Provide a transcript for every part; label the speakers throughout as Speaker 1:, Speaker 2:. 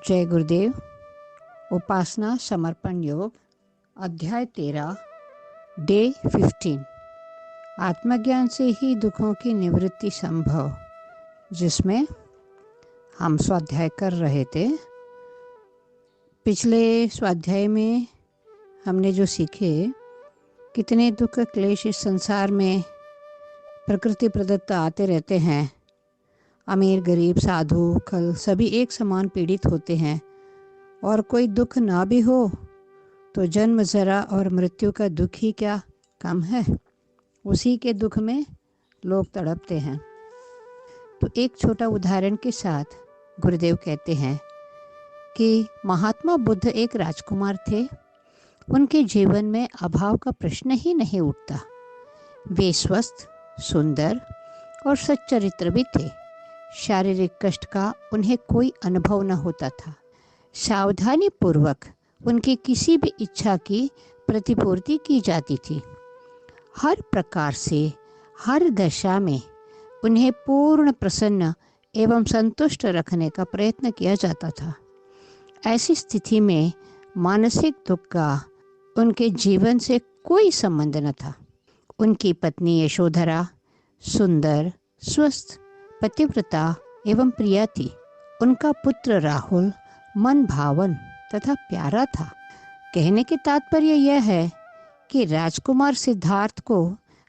Speaker 1: जय गुरुदेव। उपासना समर्पण योग अध्याय 13 डे 15 आत्मज्ञान से ही दुखों की निवृत्ति संभव, जिसमें हम स्वाध्याय कर रहे थे। पिछले स्वाध्याय में हमने जो सीखे, कितने दुख क्लेश इस संसार में प्रकृति प्रदत्त आते रहते हैं। अमीर गरीब साधु खल सभी एक समान पीड़ित होते हैं, और कोई दुख ना भी हो तो जन्म जरा और मृत्यु का दुख ही क्या कम है। उसी के दुख में लोग तड़पते हैं। तो एक छोटा उदाहरण के साथ गुरुदेव कहते हैं कि महात्मा बुद्ध एक राजकुमार थे। उनके जीवन में अभाव का प्रश्न ही नहीं उठता। वे स्वस्थ, सुंदर और सच्चरित्र भी थे। शारीरिक कष्ट का उन्हें कोई अनुभव न होता था। सावधानी पूर्वक उनकी किसी भी इच्छा की प्रतिपूर्ति की जाती थी। हर प्रकार से हर दशा में उन्हें पूर्ण प्रसन्न एवं संतुष्ट रखने का प्रयत्न किया जाता था। ऐसी स्थिति में मानसिक दुख का उनके जीवन से कोई संबंध न था। उनकी पत्नी यशोधरा सुंदर, स्वस्थ, पतिव्रता एवं प्रिया थी। उनका पुत्र राहुल मन भावन तथा प्यारा था। कहने के तात्पर्य यह है कि राजकुमार सिद्धार्थ को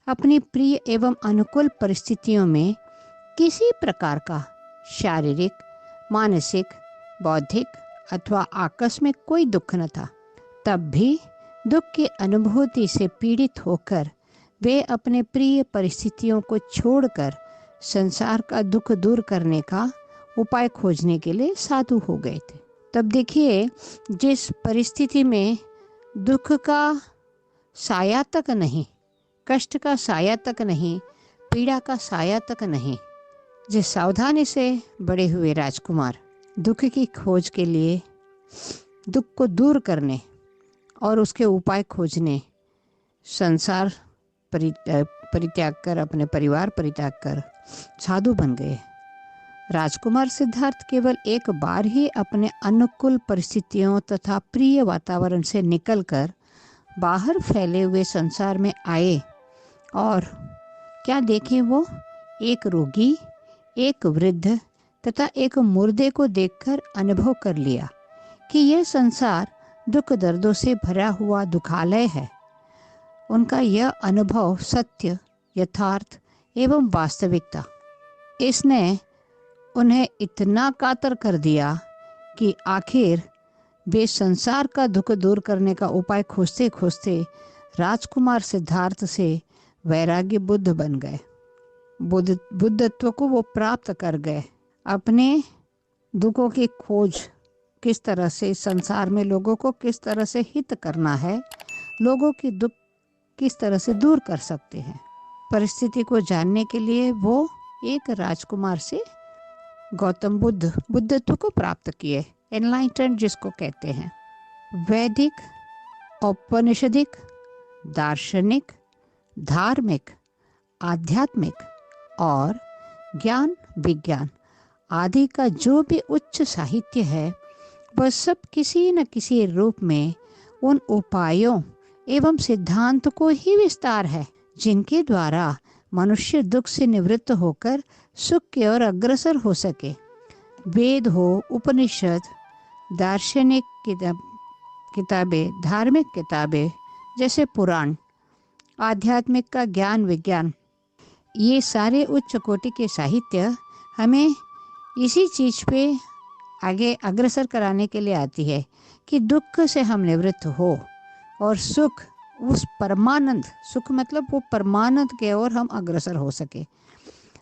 Speaker 1: अपनी प्रिय एवं अनुकूल परिस्थितियों में किसी प्रकार का शारीरिक, मानसिक, बौद्धिक अथवा आकस्मिक कोई दुख न था। तब भी दुख की अनुभूति से पीड़ित होकर वे अपने प्रिय परिस्थितियों को छोड़कर संसार का दुख दूर करने का उपाय खोजने के लिए साधु हो गए थे। तब देखिए, जिस परिस्थिति में दुख का साया तक नहीं, कष्ट का साया तक नहीं, पीड़ा का साया तक नहीं, जिस सावधानी से बड़े हुए राजकुमार दुख की खोज के लिए, दुख को दूर करने और उसके उपाय खोजने संसार परित्याग कर, अपने परिवार परित्याग कर साधु बन गए। राजकुमार सिद्धार्थ केवल एक बार ही अपने अनुकूल परिस्थितियों तथा प्रिय वातावरण से निकलकर बाहर फैले हुए संसार में आए, और क्या देखे वो एक रोगी, एक वृद्ध तथा एक मुर्दे को देखकर अनुभव कर लिया कि यह संसार दुख दर्दों से भरा हुआ दुखालय है। उनका यह अनुभव सत्य, यथार्थ एवं वास्तविकता, इसने उन्हें इतना कातर कर दिया कि आखिर वे संसार का दुख दूर करने का उपाय खोजते खोजते राजकुमार सिद्धार्थ से वैराग्य बुद्ध बन गए। बुद्धत्व को वो प्राप्त कर गए। अपने दुखों की खोज, किस तरह से संसार में लोगों को किस तरह से हित करना है, लोगों की दुख किस तरह से दूर कर सकते हैं, परिस्थिति को जानने के लिए वो एक राजकुमार से गौतम बुद्ध बुद्धत्व को प्राप्त किए। एनलाइटन जिसको कहते हैं। वैदिक, औपनिषदिक, दार्शनिक, धार्मिक, आध्यात्मिक और ज्ञान विज्ञान आदि का जो भी उच्च साहित्य है, वह सब किसी न किसी रूप में उन उपायों एवं सिद्धांत को ही विस्तार है जिनके द्वारा मनुष्य दुख से निवृत्त होकर सुख की ओर अग्रसर हो सके। वेद हो, उपनिषद, दार्शनिक किताबें, धार्मिक किताबें जैसे पुराण, आध्यात्मिक का ज्ञान विज्ञान, ये सारे उच्च कोटि के साहित्य हमें इसी चीज़ पे आगे अग्रसर कराने के लिए आती है कि दुख से हम निवृत्त हो और सुख, उस परमानंद, सुख मतलब वो परमानंद के ओर हम अग्रसर हो सके।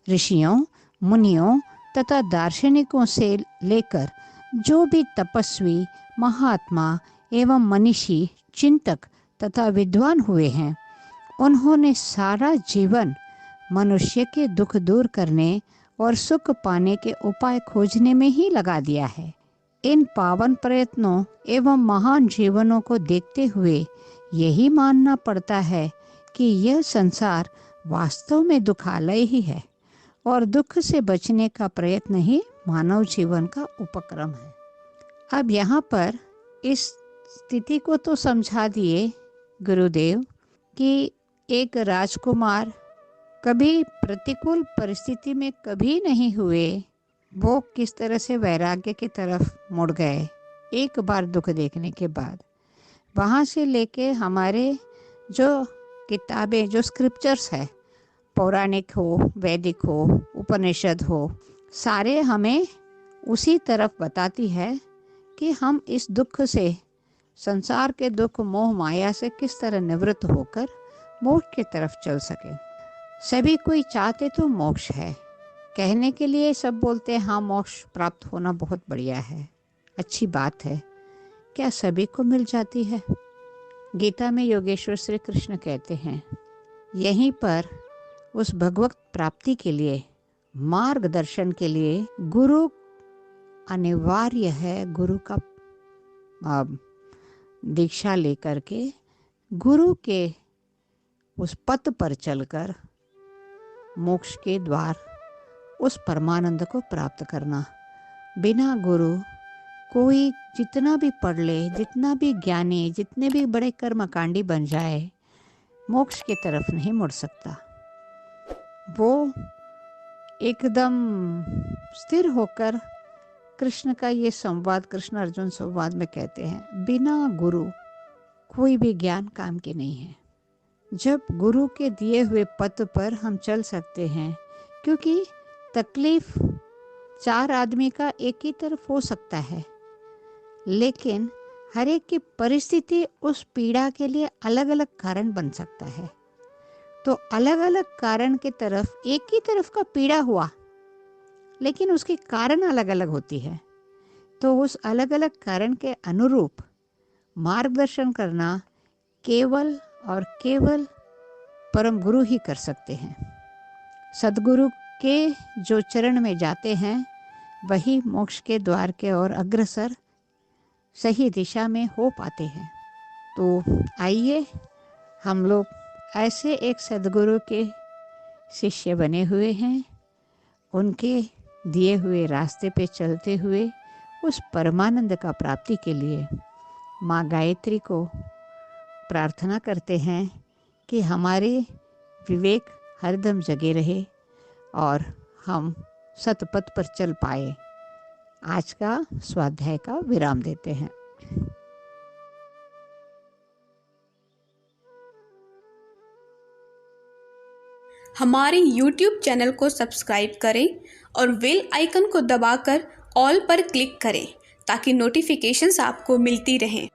Speaker 1: ऋषियों, मुनियों तथा दार्शनिकों से लेकर जो भी तपस्वी, महात्मा एवं मनीषी, चिंतक तथा विद्वान हुए हैं, उन्होंने सारा जीवन मनुष्य के दुख दूर करने और सुख पाने के उपाय खोजने में ही लगा दिया है। इन पावन प्रयत्नों एवं महान जीवनों को देखते हुए यही मानना पड़ता है कि यह संसार वास्तव में दुखालय ही है और दुख से बचने का प्रयत्न ही मानव जीवन का उपक्रम है। अब यहाँ पर इस स्थिति को तो समझा दिए गुरुदेव कि एक राजकुमार कभी प्रतिकूल परिस्थिति में कभी नहीं हुए, वो किस तरह से वैराग्य की तरफ मुड़ गए एक बार दुख देखने के बाद। वहाँ से लेके हमारे जो किताबें, जो स्क्रिप्चर्स है, पौराणिक हो, वैदिक हो, उपनिषद हो, सारे हमें उसी तरफ बताती है कि हम इस दुख से, संसार के दुख मोह माया से किस तरह निवृत्त होकर मोक्ष की तरफ चल सके। सभी कोई चाहते तो मोक्ष है, कहने के लिए सब बोलते हैं हाँ मोक्ष प्राप्त होना बहुत बढ़िया है, अच्छी बात है। क्या सभी को मिल जाती है? गीता में योगेश्वर श्री कृष्ण कहते हैं, यहीं पर उस भगवत प्राप्ति के लिए, मार्गदर्शन के लिए गुरु अनिवार्य है। गुरु का दीक्षा लेकर के गुरु के उस पथ पर चलकर मोक्ष के द्वार, उस परमानंद को प्राप्त करना। बिना गुरु कोई जितना भी पढ़ ले, जितना भी ज्ञानी, जितने भी बड़े कर्मकांडी बन जाए, मोक्ष की तरफ नहीं मुड़ सकता। वो एकदम स्थिर होकर, कृष्ण का ये संवाद, कृष्ण अर्जुन संवाद में कहते हैं, बिना गुरु कोई भी ज्ञान काम के नहीं है। जब गुरु के दिए हुए पथ पर हम चल सकते हैं, क्योंकि तकलीफ चार आदमी का एक ही तरफ हो सकता है, लेकिन हर एक की परिस्थिति उस पीड़ा के लिए अलग अलग कारण बन सकता है। तो अलग अलग कारण के तरफ, एक ही तरफ का पीड़ा हुआ, लेकिन उसके कारण अलग अलग होती है। तो उस अलग अलग कारण के अनुरूप मार्गदर्शन करना केवल और केवल परम गुरु ही कर सकते हैं। सदगुरु के जो चरण में जाते हैं, वही मोक्ष के द्वार के ओर अग्रसर सही दिशा में हो पाते हैं। तो आइए हम लोग ऐसे एक सदगुरु के शिष्य बने हुए हैं, उनके दिए हुए रास्ते पे चलते हुए उस परमानंद का प्राप्ति के लिए माँ गायत्री को प्रार्थना करते हैं कि हमारे विवेक हरदम जगे रहे और हम सतपथ पर चल पाए। आज का स्वाध्याय का विराम देते हैं।
Speaker 2: हमारे YouTube चैनल को सब्सक्राइब करें और बेल आइकन को दबाकर ऑल पर क्लिक करें ताकि नोटिफिकेशंस आपको मिलती रहें।